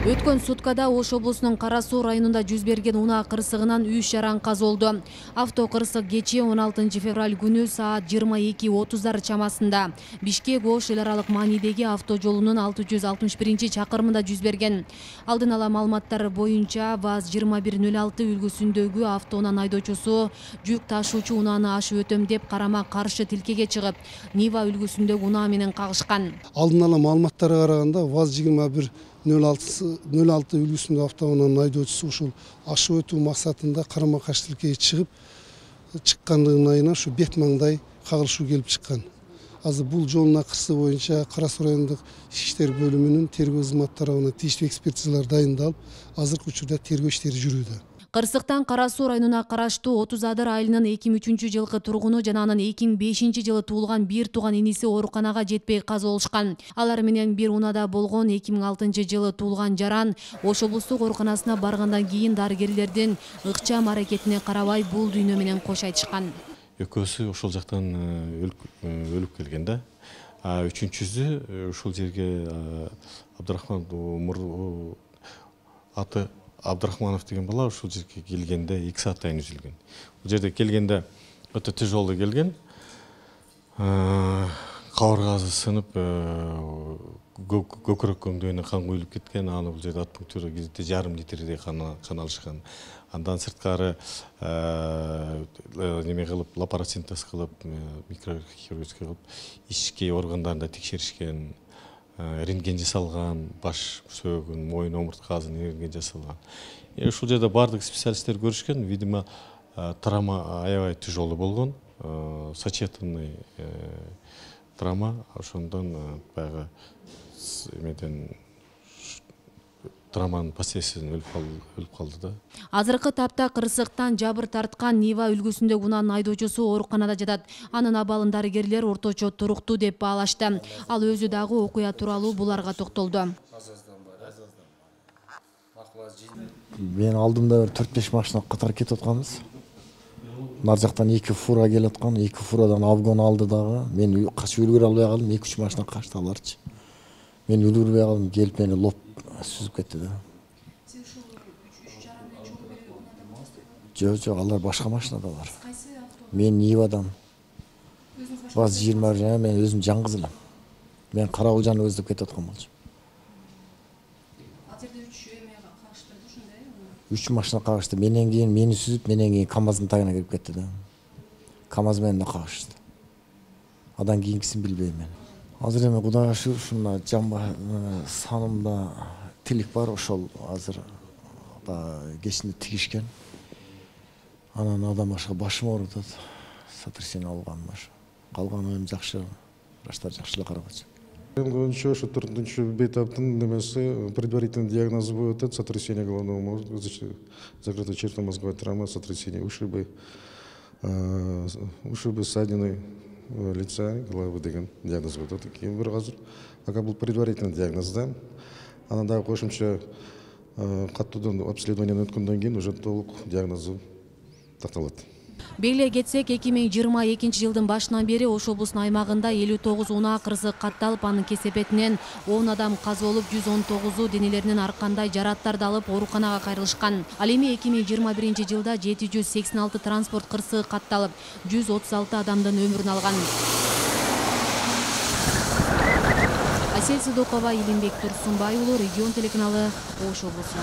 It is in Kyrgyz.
Өткөн суткада Ош облусунун Кара Суу районунда жүз берген унаа кырсыгынан 3 жаран каза. Авто кырсык кечээ 16 февраль күнү саат 22:30 чамасында Бишкек Ош эл аралык маанидеги авто жолунун 661 чакырымында жүз берген. Алдын ала маалыматтар боюнча ВАЗ-2106 үлгүсүндөгү автоунаа айдоочусу жүк ташуучу унааны ашып өтөм деп карама каршы тилкеге чыгып, Нива үлгүсүндөгү унаа менен кагышкан. Алдын ала маалыматтарга караганда ВАЗ-2106 үлгүсүндөгү автоунаанын айдоочусу ушул ашып өтүү максатында карама каршы тилкеге чыккандыгын айына ушу бет маңдай кагылышуу келип чыккан. Азыр бул жолдун акырсы боюнча Кара Суу райондук ички иштер бөлүмүнүн тергөө кызматы тарабынан тийиштүү экспертизалар дайындалып, азыркы учурда тергөө иштери жүрүүдө. Кырсыктан Кара Суу районуна караштуу 30 Адыр айылынын 2003 жылкы тургуну жана анын 2005 жылы туулган бир тууган иниси ооруканага жетпей каза болушкан. Алар менен бир унаада болгон 2006 жылы туулган жаран Ош облустук ооруканасына баргандан кийин дарыгерлердин ыкчам аракетине карабай бул дүйнө менен кош айтышкан. Экөөсү ошол жактан өлүп келген да. Үчүнчүсү ушул жерге Абдрахман аты Абдрахманов деген бала ушул жерге келгенде 2 сааттайын үзүлгөн. Бул жерде келгенде өтө тяжелый келген. Кабыргасы сынып, көкүрөк көңдөйүнө кан куюлуп кеткен. Аны бул жерде атпунктура кезде 1,5 литрдей кан алышкан. Андан сырткары неме кылып, лапаросинтез кылып, микрохирургия кылып, ички органдарында текшеришкен. Рентген жасалган, баш сөөгүн, моюн омурткасын рентген жасалган. Ушул жерде бардык специалисттер көрүшкөн, видимо, травма аябай тяжелый болгон, сочетанный травма, ошондон баягы эмеден травманын последствиясынан өлүп калды да. Азыркы тапта кырсыктан жабыр тарткан Нива үлгүсүндөгү унаанын айдоочусу ооруканада жатат. Анын абалын дарыгерлер орточо туруктуу деп баалашты. Ал өзү дагы окуя тууралуу буларга токтолду. Мен алдымда бир 4-5 машина катар кетип атканбыз. Нар жактан 2 фура келип аткан, 2 фурадан обгон алды дагы. Мен качып үлгүрө албай калдым, 2-3 машина качты аларчы. Мен үлгүрбөй калдым, келип мени лоп сүзүп кетти да. Жок, алар башка машинадалар. Мен Нивадан. ВАЗ-20 жана мен өзүм жалгыз элем. Мен карабыл жана көздөп кетип аткан болчумун. Ал жерде 3 эме кагышты ушундай. 3 машина кагышты. Менен кийин мени сүзүп, менен кийин КамАЗдын тагына кирип кетти да. КамАЗ менен да кагышты. Адан кийинкисин билбейм мен. Азыр эми Кудайга шүгүр ушуна жамба санымда тилик бар, ошол азыр кечинде тигишкен. Анан адам башка башым ооруп атат. Сотрясение алган баш. Калган эми жакшы, врачтар жакшы эле карап атышат. Боюнча ошо 4-бейтаптын немеси предварительный диагноз болуп атат, сотрясение головного мозга, закрытая черепно-мозговая травма, сотрясение ушибы, ссадины лица, головы деген диагноз болуп атат. Кийин бир азыр пока бул предварительный диагноз да. Анан дагы кошумча каттуудан обследованиядан өткөндөн кийин уже толук диагнозу такталат. Белгилей кетсек, 2022 жылдын башынан бери Ош облусунун аймагында 59 унаа кырсык катталып, анын кесепетинен 10 адам каза болуп, 119 денелеринин аркандай жараттарды алып ооруканага кайрылышкан. Ал эми 2021 жылда 786 транспорт кырсыгы катталып, 136 адамдын өмүрүн алган. Асель Сыдыкова, Илимбек Турсунбай уулу, Регион телеканалы, Ош облусу.